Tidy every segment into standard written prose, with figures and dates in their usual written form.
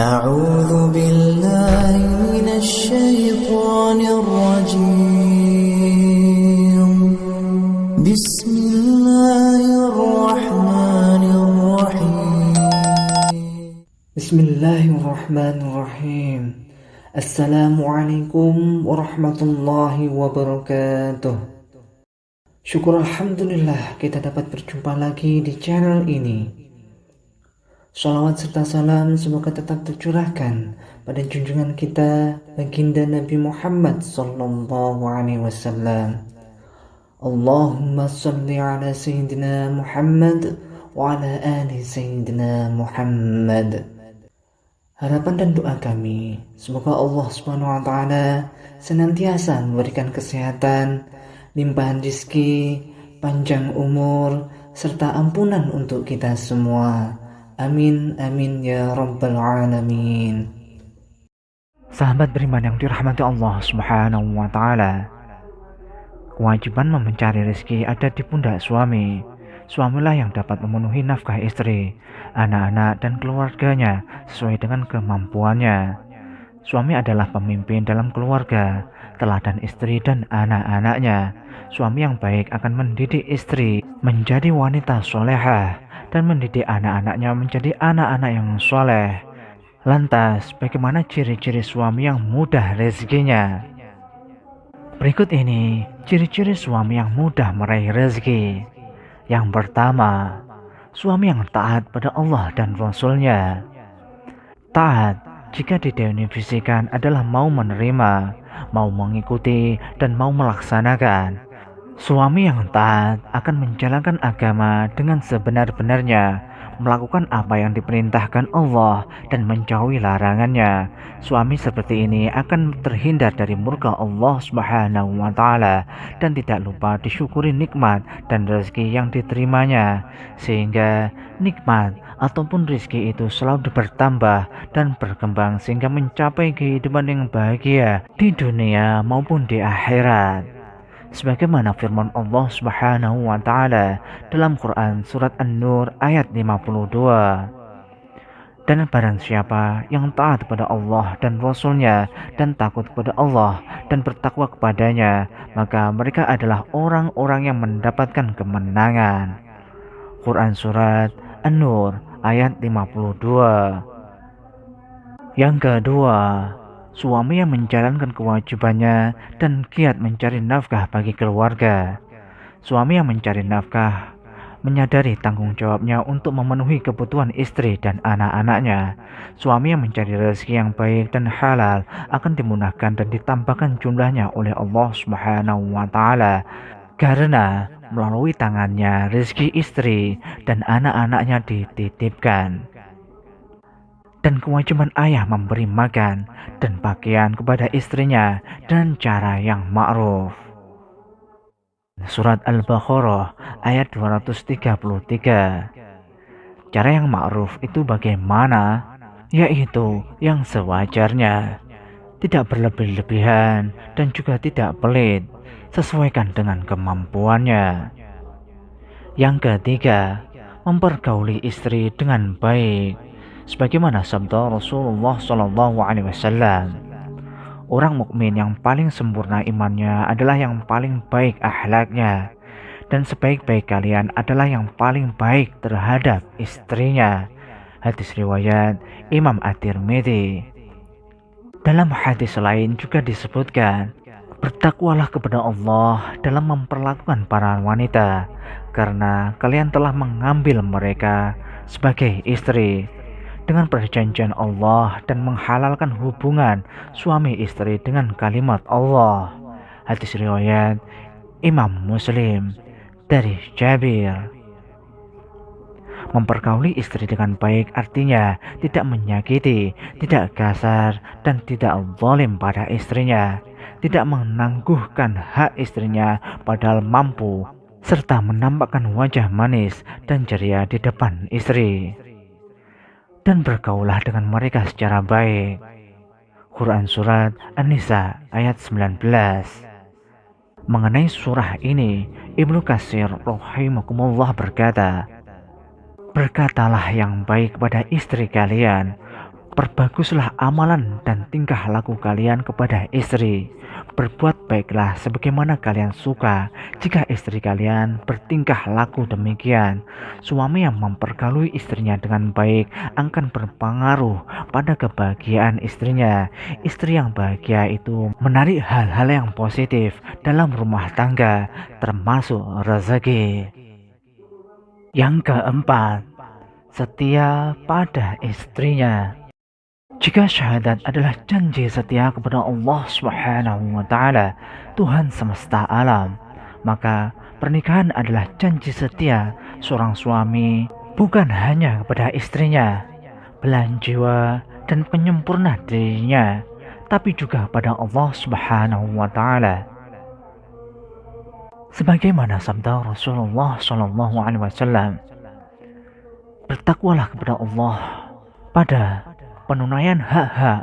أعوذ بالله من الشيطان الرجيم بسم الله الرحمن الرحيم بسم الله الرحمن الرحيم. Assalamualaikum warahmatullahi wabarakatuh. Syukur alhamdulillah kita dapat berjumpa lagi di channel ini. Shalawat serta salam semoga tetap tercurahkan pada junjungan kita baginda Nabi Muhammad sallallahu alaihi wasallam. Allahumma shalli ala sayyidina Muhammad wa ala ali sayyidina Muhammad. Harapan dan doa kami, semoga Allah Subhanahu wa taala senantiasa memberikan kesehatan, limpahan rezeki, panjang umur, serta ampunan untuk kita semua. Amin, amin ya rabbal alamin. Sahabat beriman yang dirahmati Allah Subhanahu wa taala, kewajiban mencari rezeki ada di pundak suami. Suamilah yang dapat memenuhi nafkah istri, anak-anak dan keluarganya sesuai dengan kemampuannya. Suami adalah pemimpin dalam keluarga, teladan istri dan anak-anaknya. Suami yang baik akan mendidik istri menjadi wanita solehah dan mendidik anak-anaknya menjadi anak-anak yang soleh. Lantas, bagaimana ciri-ciri suami yang mudah rezekinya? Berikut ini ciri-ciri suami yang mudah meraih rezeki. Yang pertama, suami yang taat pada Allah dan Rasul-Nya. Taat jika didefinisikan adalah mau menerima, mau mengikuti, dan mau melaksanakan. Suami yang taat akan menjalankan agama dengan sebenar-benarnya, melakukan apa yang diperintahkan Allah dan menjauhi larangannya. Suami seperti ini akan terhindar dari murka Allah Subhanahu wa taala dan tidak lupa disyukuri nikmat dan rezeki yang diterimanya, sehingga nikmat ataupun rezeki itu selalu bertambah dan berkembang sehingga mencapai kehidupan yang bahagia di dunia maupun di akhirat. Sebagaimana firman Allah Subhanahu wa taala dalam Quran surat An-Nur ayat 52. Dan barang siapa yang taat kepada Allah dan Rasul-Nya dan takut kepada Allah dan bertakwa kepadanya, maka mereka adalah orang-orang yang mendapatkan kemenangan. Quran surat An-Nur ayat 52. Yang kedua, suami yang menjalankan kewajibannya dan giat mencari nafkah bagi keluarga. Suami yang mencari nafkah menyadari tanggung jawabnya untuk memenuhi kebutuhan istri dan anak-anaknya. Suami yang mencari rezeki yang baik dan halal akan dimudahkan dan ditambahkan jumlahnya oleh Allah Subhanahu wa taala, karena melalui tangannya rezeki istri dan anak-anaknya dititipkan. Dan kewajiban ayah memberi makan dan pakaian kepada istrinya dengan cara yang ma'ruf. Surat Al-Baqarah ayat 233. Cara yang ma'ruf itu bagaimana? Yaitu yang sewajarnya, tidak berlebih-lebihan dan juga tidak pelit, sesuaikan dengan kemampuannya. Yang ketiga, mempergauli istri dengan baik. Sebagaimana sabda Rasulullah SAW, orang mukmin yang paling sempurna imannya adalah yang paling baik akhlaknya, dan sebaik-baik kalian adalah yang paling baik terhadap istrinya. Hadis riwayat Imam At-Tirmidzi. Dalam hadis lain juga disebutkan, bertakwalah kepada Allah dalam memperlakukan para wanita, karena kalian telah mengambil mereka sebagai istri dengan perjanjian Allah dan menghalalkan hubungan suami istri dengan kalimat Allah. Hadis riwayat Imam Muslim dari Jabir. Mempergauli istri dengan baik artinya tidak menyakiti, tidak kasar, dan tidak zalim pada istrinya, tidak menangguhkan hak istrinya padahal mampu, serta menampakkan wajah manis dan ceria di depan istri. Dan bergaulah dengan mereka secara baik. Quran surat An-Nisa ayat 19. Mengenai surah ini, Ibnu Katsir rahimakumullah berkata, berkatalah yang baik kepada istri kalian, Perbaguslah amalan dan tingkah laku kalian kepada istri. Berbuat baiklah sebagaimana kalian suka. Jika istri kalian bertingkah laku demikian, suami yang mempergalui istrinya dengan baik akan berpengaruh pada kebahagiaan istrinya. Istri yang bahagia itu menarik hal-hal yang positif dalam rumah tangga, termasuk rezeki. Yang keempat, setia pada istrinya. Jika syahadat adalah janji setia kepada Allah Subhanahu wa Ta'ala, Tuhan semesta alam, maka pernikahan adalah janji setia seorang suami bukan hanya kepada istrinya, belahan jiwa dan penyempurna dirinya, tapi juga pada Allah Subhanahu wa Ta'ala. Sebagaimana sabda Rasulullah Shallallahu Alaihi Wasallam, bertakwalah kepada Allah pada penunaian hak-hak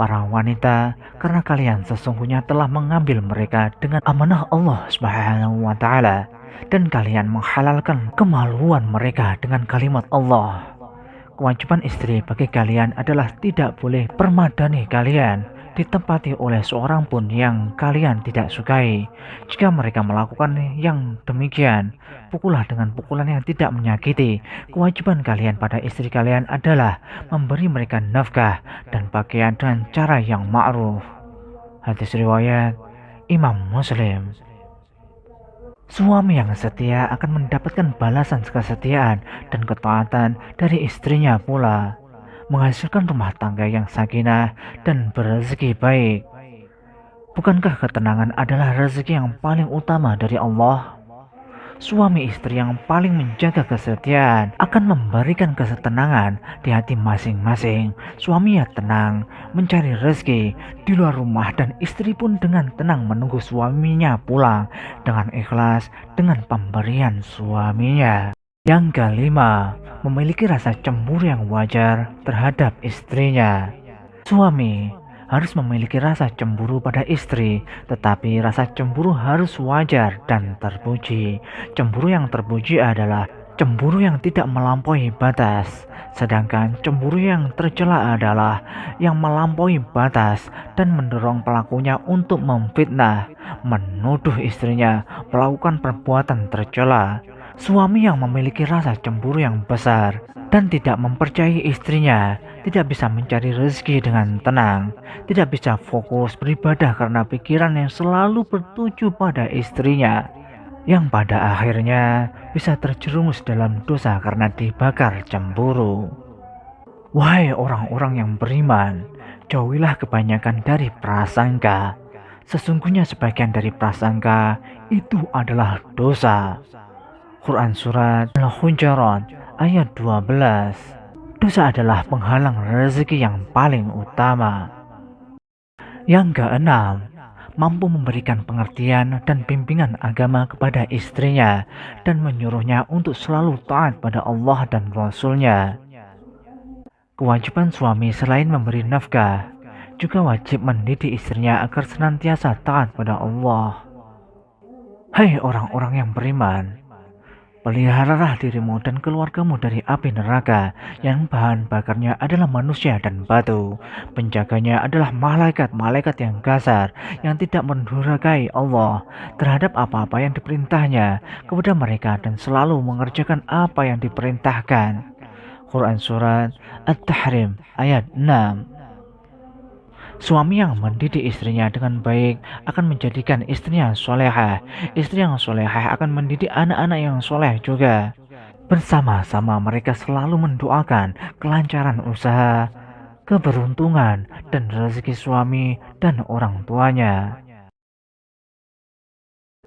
para wanita, karena kalian sesungguhnya telah mengambil mereka dengan amanah Allah Subhanahu wa Ta'ala, dan kalian menghalalkan kemaluan mereka dengan kalimat Allah. Kewajiban istri bagi kalian adalah tidak boleh permadani kalian ditempati oleh seorang pun yang kalian tidak sukai. Jika mereka melakukan yang demikian, pukullah dengan pukulan yang tidak menyakiti. Kewajiban kalian pada istri kalian adalah memberi mereka nafkah dan pakaian dengan cara yang ma'ruf. Hadis riwayat Imam Muslim. Suami yang setia akan mendapatkan balasan kesetiaan dan ketaatan dari istrinya pula, menghasilkan rumah tangga yang sakinah dan berrezeki baik. Bukankah ketenangan adalah rezeki yang paling utama dari Allah? Suami istri yang paling menjaga kesetiaan akan memberikan ketenangan di hati masing-masing. Suami yang tenang mencari rezeki di luar rumah, dan istri pun dengan tenang menunggu suaminya pulang dengan ikhlas dengan pemberian suaminya. Yang kelima, memiliki rasa cemburu yang wajar terhadap istrinya. Suami harus memiliki rasa cemburu pada istri, tetapi rasa cemburu harus wajar dan terpuji. Cemburu yang terpuji adalah cemburu yang tidak melampaui batas, sedangkan cemburu yang tercela adalah yang melampaui batas dan mendorong pelakunya untuk memfitnah, menuduh istrinya melakukan perbuatan tercela. Suami yang memiliki rasa cemburu yang besar dan tidak mempercayai istrinya tidak bisa mencari rezeki dengan tenang, tidak bisa fokus beribadah karena pikiran yang selalu bertuju pada istrinya, yang pada akhirnya bisa terjerumus dalam dosa karena dibakar cemburu. Wahai orang-orang yang beriman, jauhilah kebanyakan dari prasangka. Sesungguhnya sebagian dari prasangka itu adalah dosa. Quran Surat Al-Hujurat ayat 12. Dosa adalah penghalang rezeki yang paling utama. Yang keenam, mampu memberikan pengertian dan bimbingan agama kepada istrinya dan menyuruhnya untuk selalu taat pada Allah dan Rasul-Nya. Kewajiban suami selain memberi nafkah, juga wajib mendidik istrinya agar senantiasa taat pada Allah. Hai orang-orang yang beriman, peliharalah dirimu dan keluargamu dari api neraka yang bahan bakarnya adalah manusia dan batu. Penjaganya adalah malaikat-malaikat yang kasar yang tidak mendurhakai Allah terhadap apa-apa yang diperintahnya kepada mereka dan selalu mengerjakan apa yang diperintahkan. Quran Surat At-Tahrim ayat 6. Suami yang mendidik istrinya dengan baik akan menjadikan istrinya solehah. Istri yang solehah akan mendidik anak-anak yang soleh juga. Bersama-sama mereka selalu mendoakan kelancaran usaha, keberuntungan, dan rezeki suami dan orang tuanya.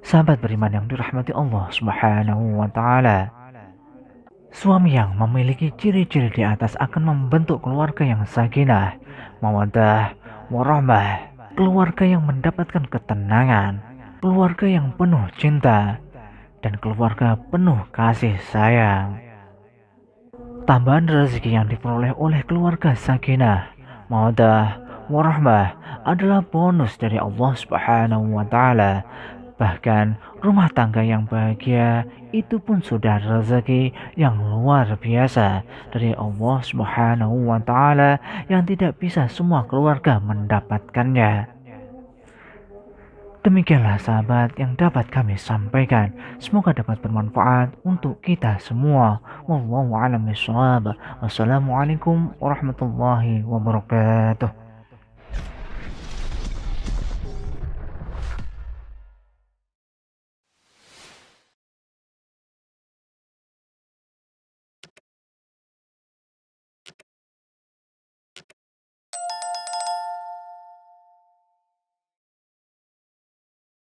Sahabat beriman yang dirahmati Allah Subhanahu wa Ta'ala, suami yang memiliki ciri-ciri di atas akan membentuk keluarga yang sakinah, mawaddah, warahmah, keluarga yang mendapatkan ketenangan, keluarga yang penuh cinta, dan keluarga penuh kasih sayang. Tambahan rezeki yang diperoleh oleh keluarga sakinah, mawaddah, warahmah adalah bonus dari Allah Subhanahu wa Ta'ala. Bahkan rumah tangga yang bahagia itu pun sudah rezeki yang luar biasa dari Allah Subhanahu wa taala yang tidak bisa semua keluarga mendapatkannya. Demikianlah sahabat yang dapat kami sampaikan. Semoga dapat bermanfaat untuk kita semua. Wallahu a'lam bishawab. Wassalamualaikum warahmatullahi wabarakatuh.